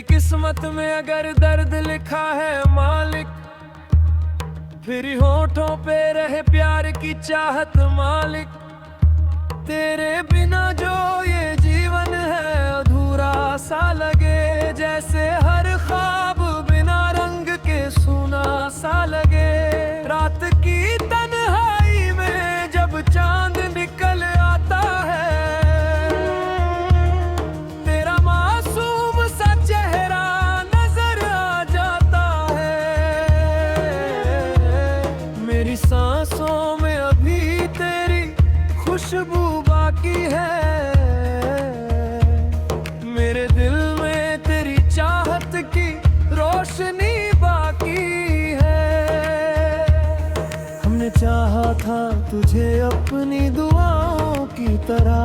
किस्मत में अगर दर्द लिखा है मालिक, फिर होठों पे रहे प्यार की चाहत मालिक। तेरे बिना जो ये जीवन है अधूरा सा लगे, जैसे हर ख्वाब बिना रंग के सूना सा लगे। रात की तन्हाई में जब चांद निकल आता है, तेरा मासूम सा चेहरा नजर आ जाता है। मेरी सांसों में अभी तेरी खुशबू बाकी है, मेरे दिल में तेरी चाहत की रोशनी बाकी है। हमने चाहा था तुझे अपनी दुआओं की तरह,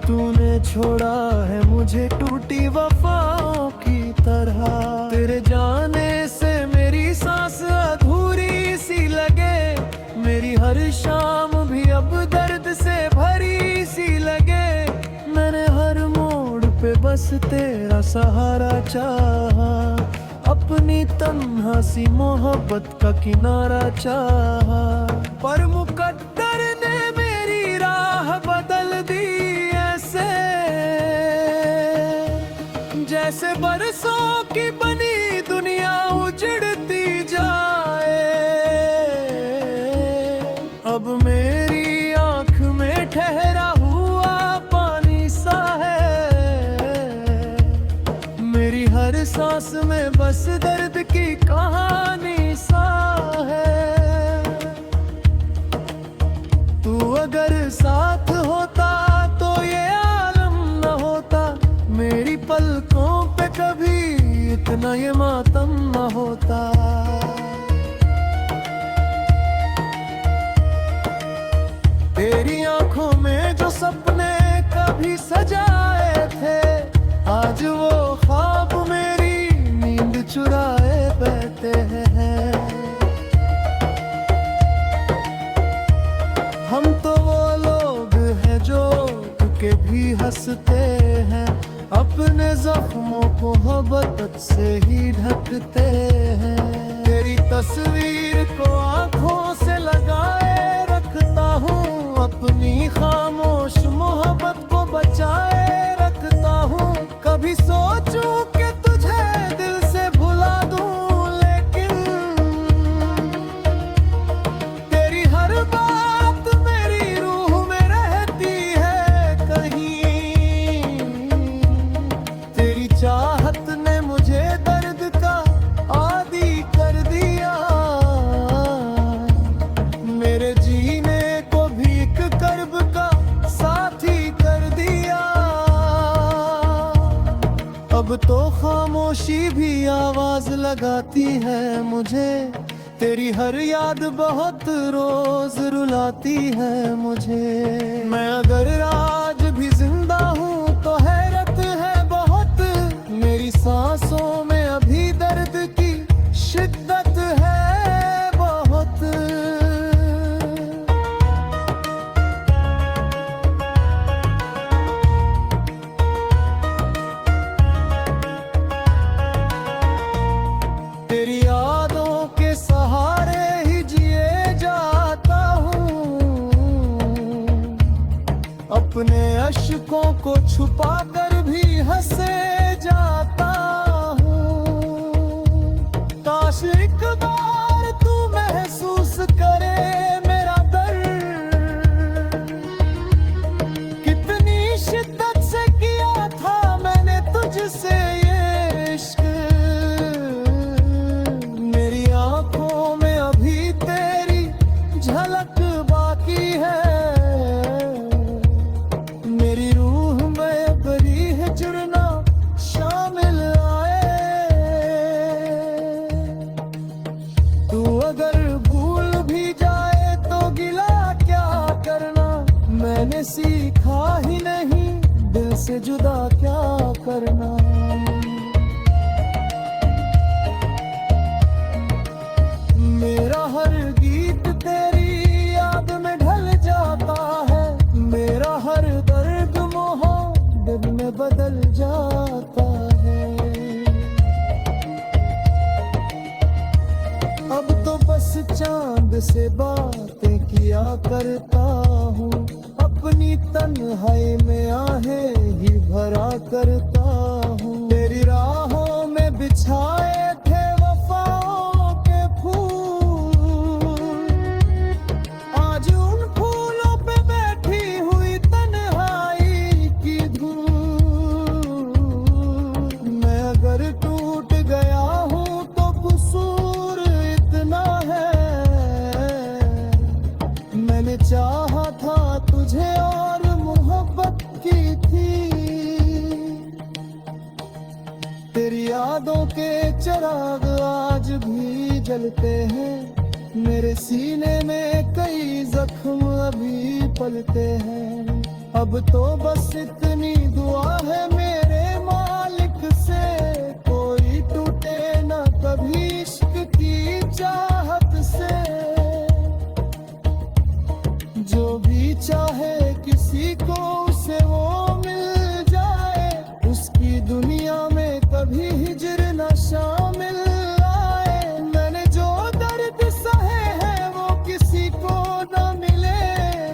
तूने छोड़ा है मुझे टूटी वफाओं की तरह। तेरे जाने से मेरी सांस अधूरी सी लगे, मेरी हर शाम भी अब दर्द से भरी सी लगे। मैंने हर मोड़ पे बस तेरा सहारा चाहा, अपनी तन्हा सी मोहब्बत का किनारा चाहा। पर मुकद्दर ने मेरी राह बदल दी ऐसे, जैसे बरसों की बनी दुनिया उजड़ती जाए। अब मेरी आंख में ठहरा हुआ पानी सा है, मेरी हर सांस में बस दर्द की कहानी सा है। तू अगर साथ होता तो ये आलम न होता, मेरी पलकों पे कभी इतना ये मातम न होता। तेरी आंखों में जो सपने कभी सजाए थे, आज वो ख्वाब मेरी नींद चुराए बैठे हैं। हम तो वो लोग हैं जो के भी हंसते हैं, अपने जख्मों को मोहब्बत से ही ढकते हैं। तेरी तस्वीर को आंखों से लगाए रखता हूँ, अपनी खामोश मोहब्बत को बचाए रखता हूँ। कभी सोचूं कि तुझे दिल से भुला दूं, लेकिन तेरी हर बात मेरी रूह में रहती है कहीं। तेरी चाहत ने मुझे दर्द का आदी कर दिया, मेरे जीने को भी एक कर्ब का साथी कर दिया। अब तो खामोशी भी आवाज लगाती है मुझे, तेरी हर याद बहुत रोज रुलाती है मुझे। मैं अगर आज भी जिंदा हूँ तो हैरत है बहुत, मेरी सांसों में अभी दर्द की शिद्दत है बहुत। तेरी यादों के सहारे ही जिए जाता हूँ, अपने अश्कों को छुपा कर भी हंसे जाता हूँ। काश एक बार तू महसूस करे मेरा दर्द, कितनी शिद्दत से किया था मैंने तुझसे ये इश्क। मेरी आंखों में अभी तेरी झलक बाकी है, मेरी रूह में बड़ी हिजरना शामिल आए। तू अगर भूल भी जाए तो गिला क्या करना, मैंने सीखा ही नहीं दिल से जुदा क्या करना। मेरा हर गीत तेरी याद में ढल जाता है, मेरा हर दर्द मोहब्बत में बदल जाता है। चांद से बातें किया करता हूँ, अपनी तन्हाई में आहें ही भरा करता हूँ। तेरी राहों में बिछाए थे वफाओं के फूल, आज उन फूलों पे बैठी हुई तन्हाई की धूल। मैं अगर टूट गया हूँ तो कसूर इतना है, मैंने चाहा था तुझे और मोहब्बत की थी। तेरी यादों के चिराग आज भी जलते हैं, मेरे सीने में कई जख्म अभी पलते हैं। अब तो बस इतनी दुआ है मेरे मालिक से, कोई टूटे न कभी इश्क की चाहत से। जो भी चाहे किसी को उसे वो मिल जाए, उसकी दुनिया में कभी हिजर न शामिल आए। मैंने जो दर्द सहे हैं वो किसी को न मिले,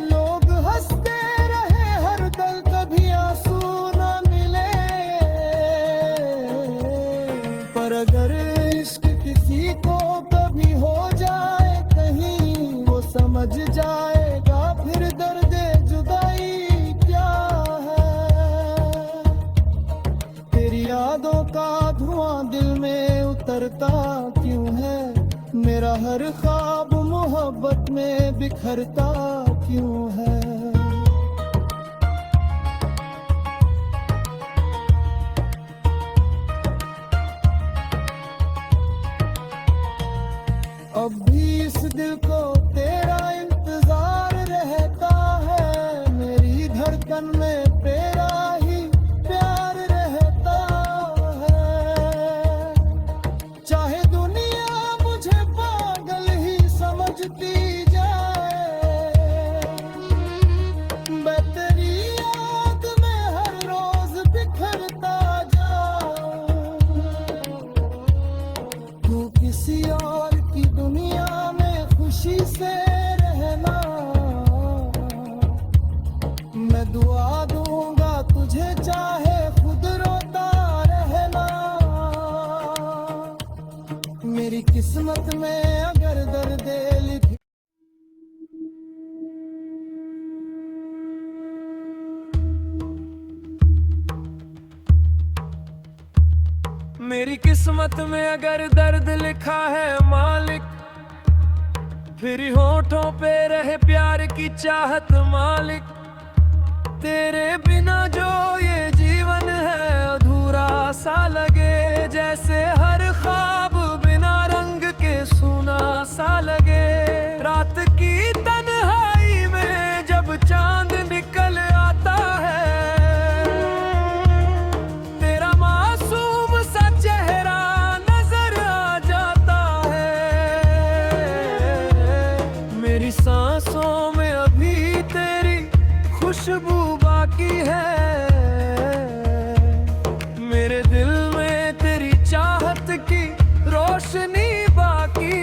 लोग हंसते रहे हर दल कभी आंसू न मिले। पर अगर इश्क किसी को कभी हो जाए कहीं, वो समझ जाएगा फिर दर्द जुदाई क्या है। तेरी यादों का धुआं दिल में उतरता क्यों है, मेरा हर ख्वाब मोहब्बत में बिखरता क्यों है। अब भी इस दिल को तेरा इंतजार रहता है, मेरी धड़कन में तेरा ही प्यार रहता है। चाहे दुनिया मुझे पागल ही समझती जाए, मैं तेरी याद में हर रोज बिखरता जाऊं। तू किसी और की दुनिया में खुशी से रहना, मैं दुआ दूंगा तुझे चाहे खुद रोता रहना। मेरी किस्मत में अगर दर्द लिखी, मेरी किस्मत में अगर दर्द लिखा है मालिक, फिर होठों पे रहे प्यार की चाहत मालिक। तेरे बिना जो ये जीवन है अधूरा सा लगे, जैसे हर ख्वाब बिना रंग के सूना सा लगे। रात की तन्हाई में जब चांद निकल आता है, तेरा मासूम सा चेहरा नजर आ जाता है। मेरी सांसों में अभी तेरी खुशबू बाकी है, मेरे दिल में तेरी चाहत की रोशनी बाकी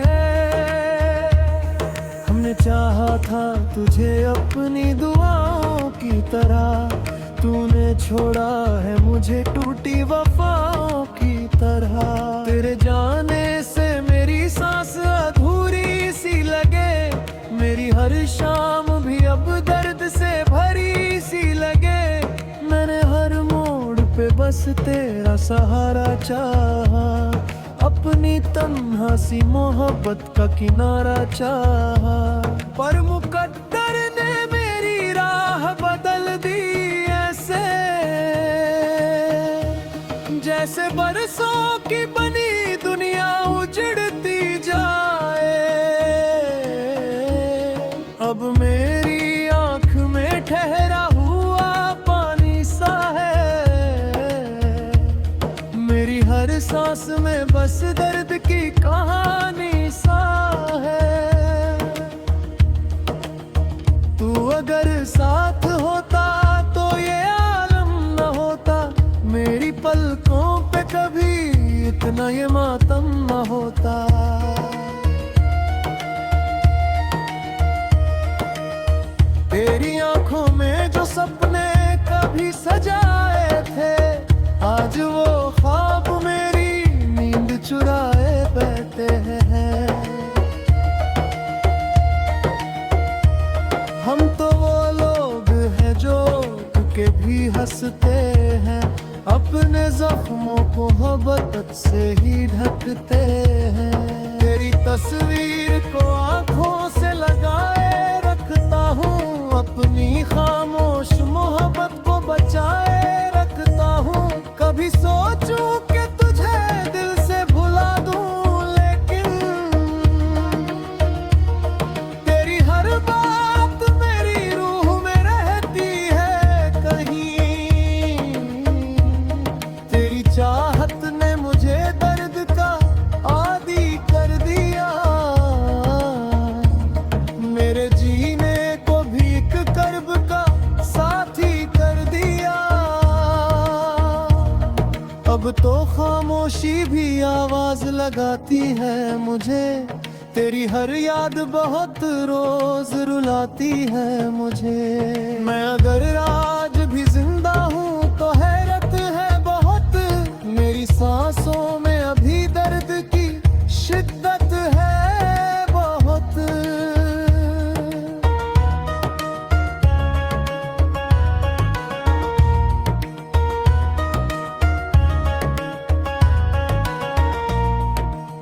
है। हमने चाहा था तुझे अपनी दुआओं की तरह, तूने छोड़ा है मुझे टूटी वफाओं की तरह। तेरे जाने से मेरी सांस अधूरी सी लगे, मेरी हर शाम भी अब दर्द से भरी सी लगे। मैंने हर मोड़ पे बस तेरा सहारा चाहा, अपनी तन्हा सी मोहब्बत का किनारा चाहा। पर मुकद्दर ने मेरी राह बदल दी ऐसे, जैसे बरसों की बनी दुनिया उजड़ती जाए। अब मेरी आंख में ठहरा हुआ पानी सा है, मेरी हर सांस में बस दर्द की कहानी सा है। तू अगर साथ होता तो ये आलम न होता, मेरी पलकों पे कभी इतना ये मातम न होता। हंसते हैं, अपने जख्मों को मोहब्बत से ही ढकते हैं। तेरी तस्वीर को आंखों से लगाए रखता हूँ, अपनी खामोश मोहब्बत को बचाए रखता हूँ। कभी सोचूं कि तुझे दिल से भुला दूं, लेकिन तेरी हर बात मेरी रूह में रहती है कहीं। तेरी चाहत ने मुझे दर्द का आदी कर दिया, मेरे जीने को भी एक कर्ब का साथी कर दिया। अब तो खामोशी भी आवाज लगाती है मुझे, तेरी हर याद बहुत रोज रुलाती है मुझे। मैं अगर आज भी जिंदा हूँ तो हैरत है बहुत, मेरी सांसों में अभी दर्द की शिद्दत है बहुत।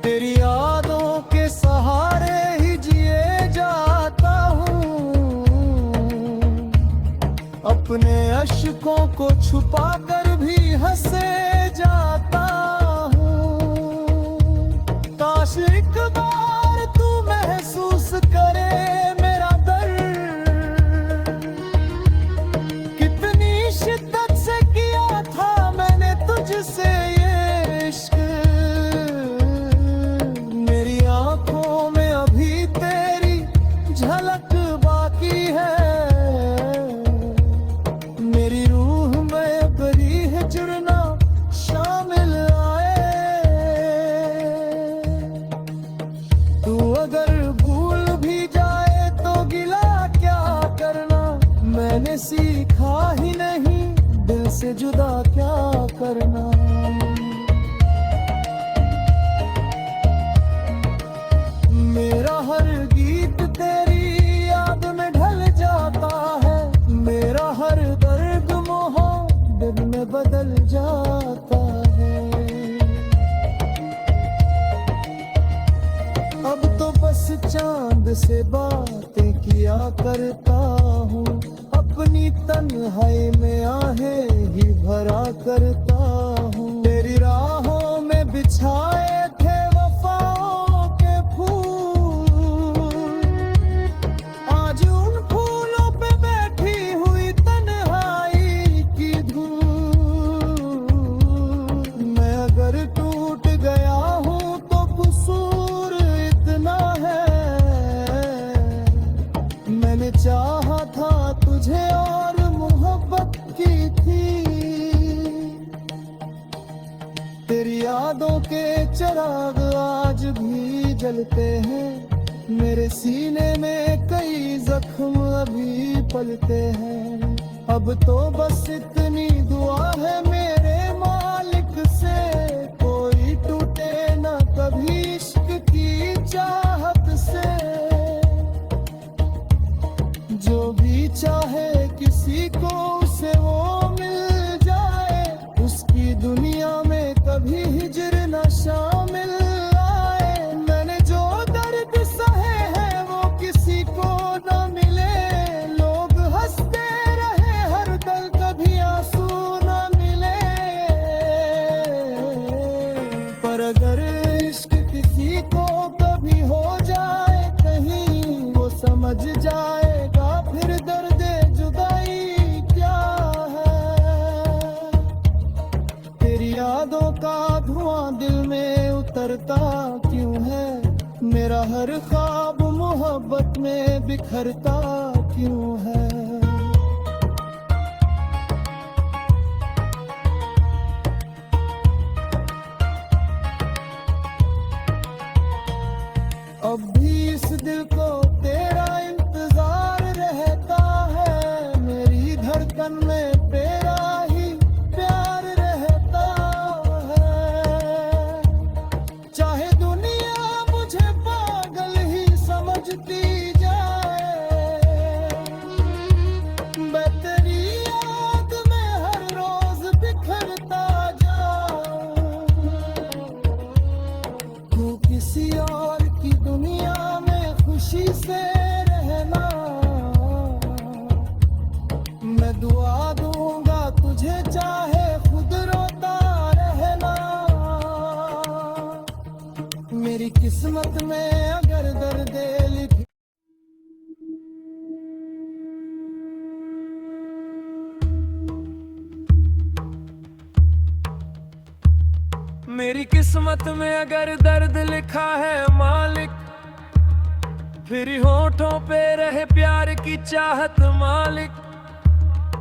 तेरी यादों के सहारे ही जिए जाता हूँ, अपने अश्कों को छुपा कर भी हंसे जाता हूँ। काश एक बार तू महसूस करे मेरा दर्द, कितनी शिद्दत से किया था मैंने तुझसे ये इश्क। मेरी आंखों में अभी तेरी झलक बाकी है, मेरी रूह में बड़ी है जुड़ना शामिल आए। तू अगर भूल भी जाए तो गिला क्या करना, मैंने सीखा ही नहीं दिल से जुदा क्या करना। मेरा हर गीत तेरी याद में ढल जाता है, मेरा हर दर्द मोहब्बत में बदल जाता है। अब तो बस चांद से बातें किया करता हूँ, अपनी तन्हाई में आहें ही भरा करता हूँ। तेरी राहों में बिछाए थे वफाओं के फूल, आज उन फूलों पे बैठी हुई तन्हाई की धूल। मैं अगर टूट गया हूँ तो कसूर इतना है, मैंने चाहा था तुझे और मोहब्बत की थी। तेरी यादों के चिराग आज भी जलते हैं, मेरे सीने में कई जख्म अभी पलते हैं। अब तो बस इतनी दुआ है मेरे मालिक से, कोई टूटे ना कभी इश्क की चाहत से। जो भी चाहे किसी को उसे वो मिल जाए, उसकी दुनिया में कभी हिजर न शामिल आए। मैंने जो दर्द सहे हैं वो किसी को न मिले, लोग हंसते रहे हर दल कभी आंसू न मिले। पर अगर इश्क किसी को कभी हो जाए कहीं, वो समझ जाएगा फिर दर्द जुदाई क्या है। तेरी यादों का धुआं दिल में उतरता क्यों है, मेरा हर ख्वाब मोहब्बत में बिखरता क्यों है। अब भी इस दिल को तेरा इंतजार रहता है, मेरी धड़कन में तेरा ही प्यार रहता है। चाहे दुनिया मुझे पागल ही समझती जाए, मैं तेरी याद में खामोशी से रहना, मैं दुआ दूंगा तुझे चाहे खुद रोता रहना। मेरी किस्मत में अगर दर्द लिखी, मेरी किस्मत में अगर दर्द लिखा है मालिक, फिर होठों पे रहे प्यार की चाहत मालिक।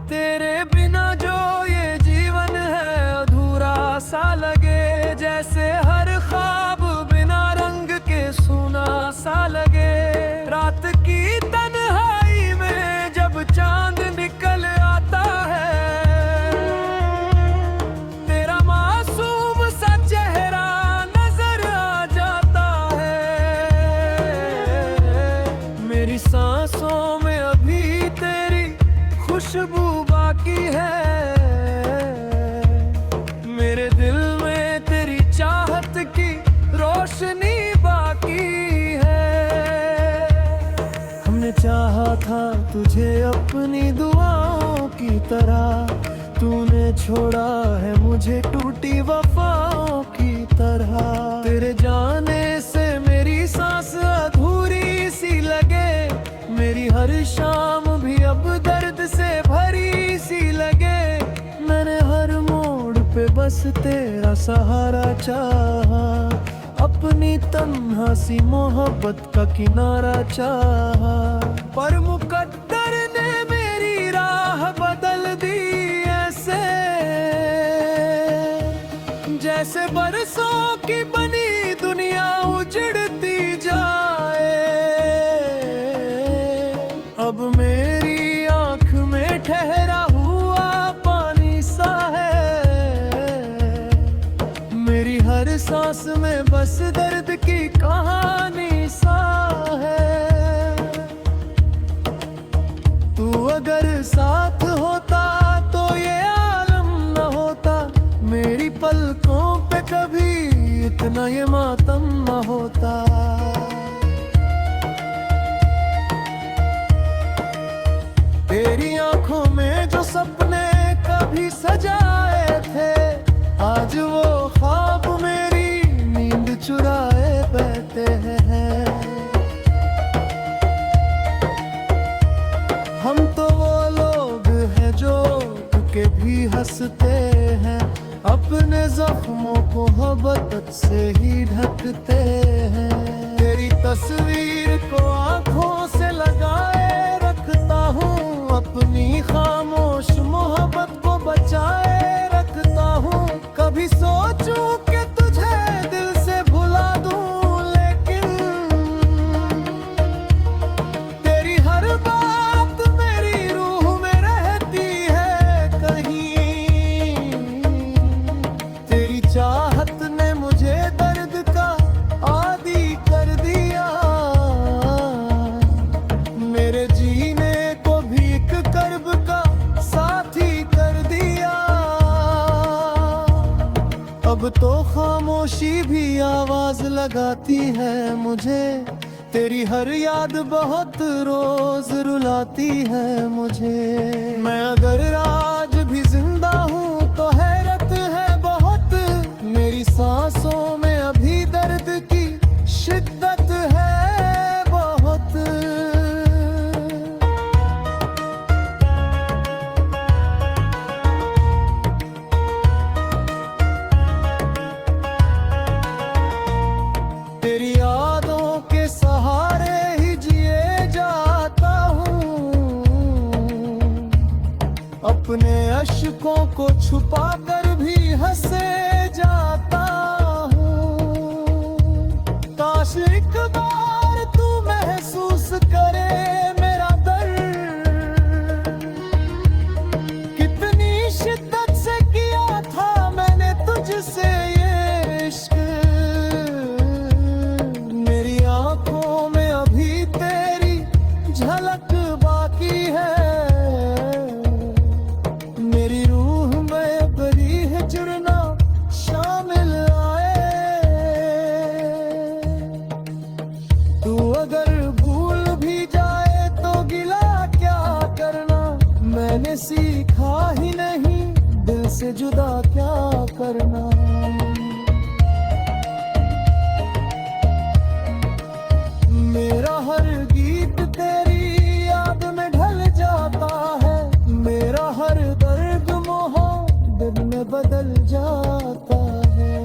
तेरे बिना जो ये जीवन है अधूरा सा लगे, जैसे हर ख्वाब बिना रंग के सूना सा लगे। रात की तन्हाई में जब चांद निकल आता है, तेरा मासूम सा चेहरा नजर आ जाता है। मेरी सांसों में अभी तेरी खुशबू बाकी है, मेरे दिल में तेरी चाहत की रोशनी बाकी है। हमने चाहा था तुझे अपनी दुआओं की तरह, तूने छोड़ा है मुझे टूटी वफाओं की तरह। तेरे जाने से मेरी सांस अधूरी सी लगे, मेरी हर शाम भी अब दर्द से भरी सी लगे। मैंने हर मोड़ पे बस तेरा सहारा चाहा, अपनी तन्हा सी मोहब्बत का किनारा चाहा। पर मुकद्दर ने मेरी राह बदल दी ऐसे, जैसे बरसों की बनी दुनिया उजड़ती जाए। अब मेरी आंख में ठहरा हुआ पानी सा है, मेरी हर सांस में बस दर्द की कहानी सा है। तू अगर साथ होता तो ये आलम न होता, मेरी पलकों पे कभी इतना ये मातम न होता। तेरी आंखों में जो सपने कभी सजाए थे, आज वो ख्वाब मेरी नींद चुराए बैठे हैं। हम तो वो लोग हैं जो के भी हंसते हैं, अपने जख्मों को मोहब्बत से ही ढकते हैं। तेरी तस्वीर को आंखों से लगाए रखता हूँ, अपनी खामोश मोहब्बत को बचाए रखता हूँ। कभी सोचूं कि तुझे दिल से भुला दूं, लेकिन तेरी हर बात मेरी रूह में रहती है कहीं। तेरी चाहत ने मुझे दर्द का आदी कर दिया, मेरे जीने को भी एक कर्ब का साथी कर दिया। अब तो खामोशी भी आवाज लगाती है मुझे, तेरी हर याद बहुत रोज रुलाती है मुझे। मैं अगर आज भी जिंदा हूँ तो हैरत है बहुत, मेरी सांसों में अभी दर्द की शिद्दत है बहुत। तेरी यादों के सहारे ही जिए जाता हूँ, अपने अश्कों को छुपा कर भी हंसे जाता हूँ। काश एक बार तू महसूस करे मेरा दर्द, कितनी शिद्दत से किया था मैंने तुझसे ये इश्क। मेरी आंखों में अभी तेरी झलक बाकी है, मेरी रूह में बड़ी है जुड़ना शामिल आए। सीखा ही नहीं दिल से जुदा क्या करना। मेरा हर गीत तेरी याद में ढल जाता है, मेरा हर दर्द मोहब्बत में बदल जाता है।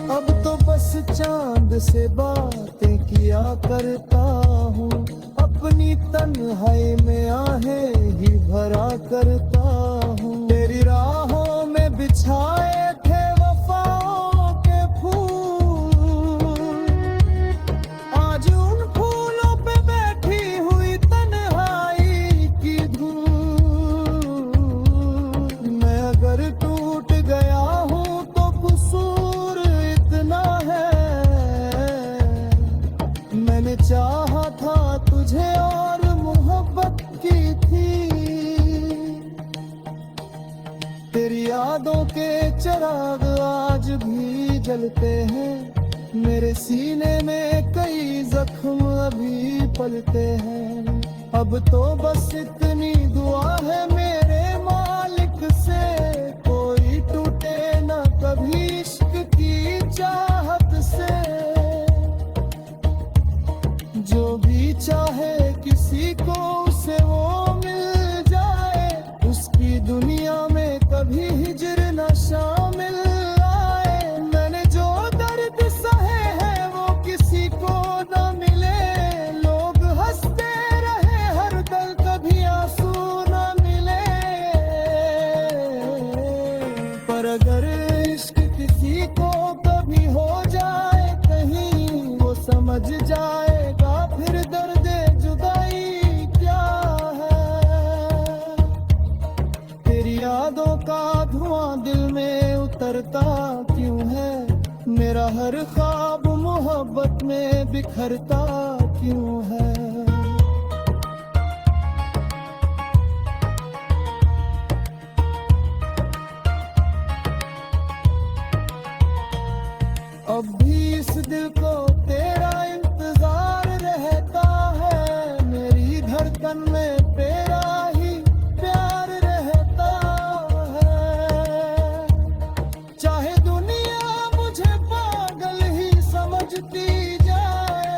अब तो बस चांद से बातें किया करता हूँ, अपनी तन्हाई में आहें ही भरा करता हूँ। तेरी राहों में बिछाए थे वफाओं के फूल, आज उन फूलों पे बैठी हुई तन्हाई की धूल। मैं अगर टूट गया हूँ तो कसूर इतना है, मैंने चाहा था तुझे और मोहब्बत की थी। तेरी यादों के चिराग आज भी जलते हैं, मेरे सीने में कई जख्म अभी पलते हैं। अब तो बस इतनी दुआ है मेरे मालिक से, कोई टूटे ना कभी इश्क की चाहत से। जो भी चाहे किसी को उसे वो मिल जाए, उसकी दुनिया में कभी हिजर न शामिल आए। मैंने जो दर्द सहे हैं वो किसी को न मिले, लोग हंसते रहे हर दल कभी आंसू न मिले। पर अगर इश्क किसी को कभी हो जाए कहीं, वो समझ जाएगा फिर दर्द जुदाई क्या है। तेरी यादों का धुआं दिल में उतरता क्यों है, मेरा हर ख्वाब मोहब्बत में बिखरता क्यों है। अब भी इस दिल को तेरा इंतजार रहता है, मेरी धड़कन में तेरा ही प्यार रहता है। चाहे दुनिया मुझे पागल ही समझती जाए,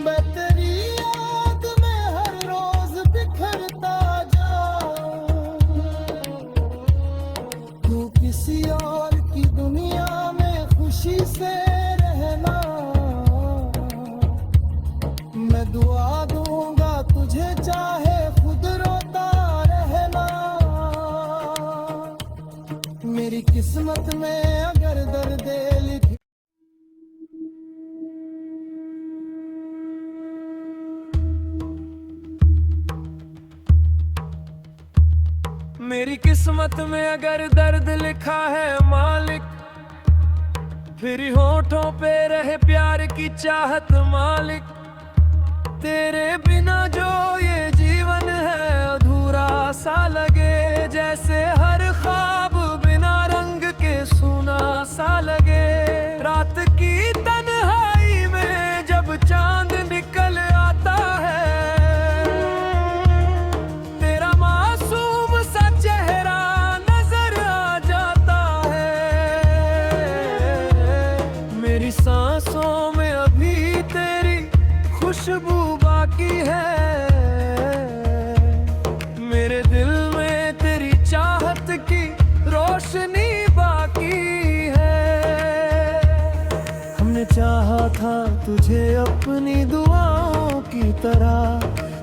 मैं तेरी याद में हर रोज बिखरता जाऊं। तू किसी और की दुनिया में खुशी से रहना, मैं दुआ दूंगा तुझे चाहे खुद रोता रहना। मेरी किस्मत में अगर दर्द लिखी, मेरी किस्मत में अगर दर्द लिखा है मालिक, फिर होठों पे रहे प्यार की चाहत मालिक। तेरे बिना जो ये जीवन है अधूरा सा लगे, जैसे हर ख्वाब बिना रंग के सूना सा लगे। रात की तन्हाई में जब चांद निकल आता है, तेरा मासूम सा चेहरा नजर आ जाता है। मेरी सांसों में अभी तेरी खुशबू बाकी है, मेरे दिल में तेरी चाहत की रोशनी बाकी है। हमने चाहा था तुझे अपनी दुआओं की तरह,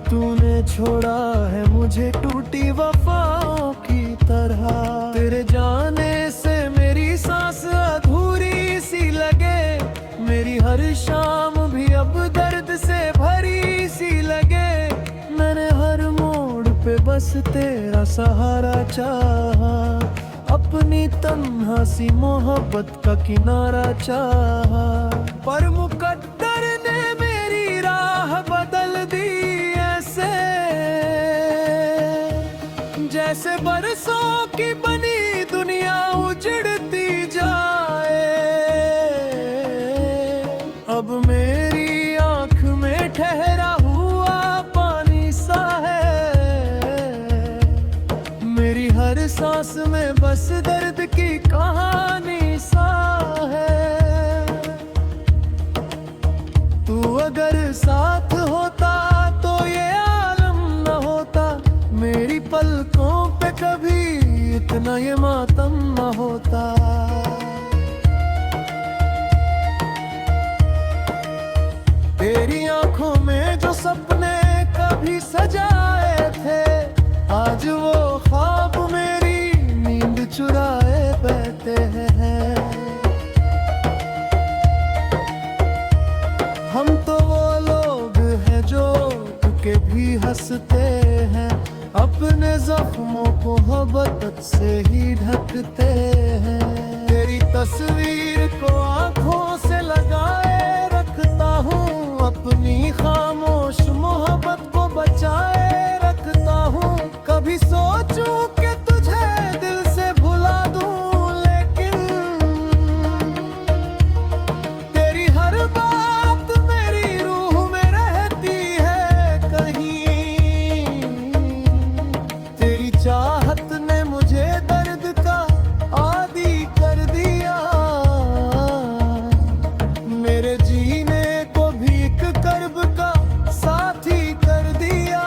तूने छोड़ा है मुझे टूटी वफाओं की तरह। तेरे जाने से मेरी सांस अधूरी सी लगे, मेरी हर शाम भी अब दर्द से भरी सी लगे। मैंने हर मोड़ पे बस तेरा सहारा चाहा, अपनी तन्हा सी मोहब्बत का किनारा चाहा। पर मुकद्दर ने मेरी राह बदल दी ऐसे, जैसे बरसों की बनी दुनिया उजड़ती जाए। अब मेरी आंख में यहाँ ये मातम न होता। तेरी आंखों में जो सपने कभी सजाए थे, आज वो ख्वाब मेरी नींद चुराए बैठे हैं। हम तो वो लोग हैं जो के भी हंसते हैं, अपने जख्मों को मोहब्बत से ही ढकते हैं। तेरी तस्वीर को आंखों से लगाए रखता हूँ, अपनी खामोश मोहब्बत को बचाए रखता हूँ। कभी सोचूं कि तुझे दिल से भुला दूं, लेकिन तेरी हर बात मेरी रूह में रहती है कहीं। तेरी चाहत ने मुझे दर्द का आदी कर दिया, मेरे जीने को भी एक कर्ब का साथी कर दिया।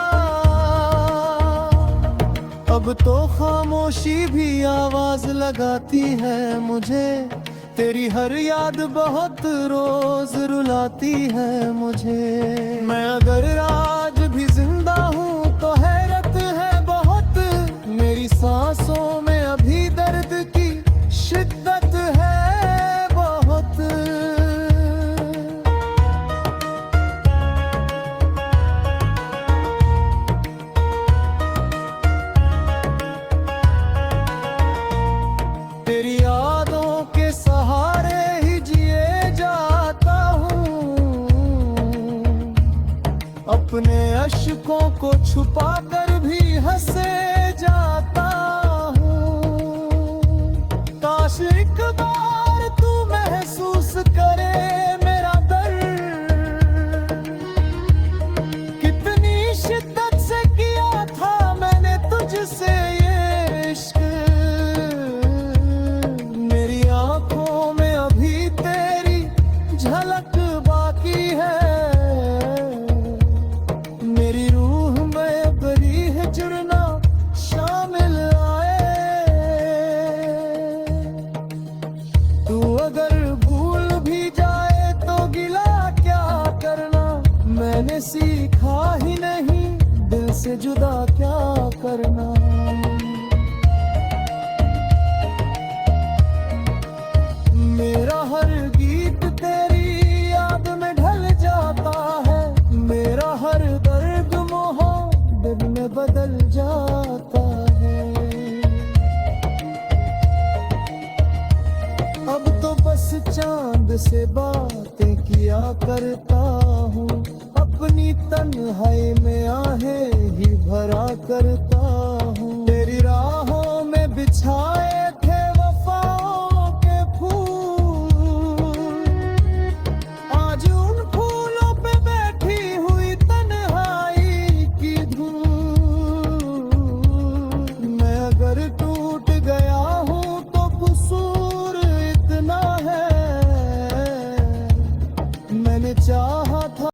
अब तो खामोशी भी आवाज लगाती है मुझे, तेरी हर याद बहुत रोज रुलाती है मुझे। मैं अगर आज भी जिंदा हूँ तो हैरत है बहुत, मेरी सांसों में अभी दर्द की शिद्दत है बहुत। तेरी यादों के सहारे ही जिए जाता हूँ, अपने अश्कों को छुपा कर भी हंसे जाता हूँ। काश एक बार तू महसूस करे मेरा दर्द, कितनी शिद्दत से किया था मैंने तुझसे ये इश्क। मेरी आंखों में अभी तेरी झलक बाकी है, मेरी रूह में बड़ी है जुड़ना शामिल आए। तू अगर भूल भी जाए तो गिला क्या करना, मैंने सीखा ही नहीं दिल से जुदा क्या करना। मेरा हर गीत तेरी याद में ढल जाता है, मेरा हर दर्द मोहब्बत में बदल जाता है। अब तो बस चांद से बातें किया करता हूँ, अपनी तन्हाई में आहें ही भरा करता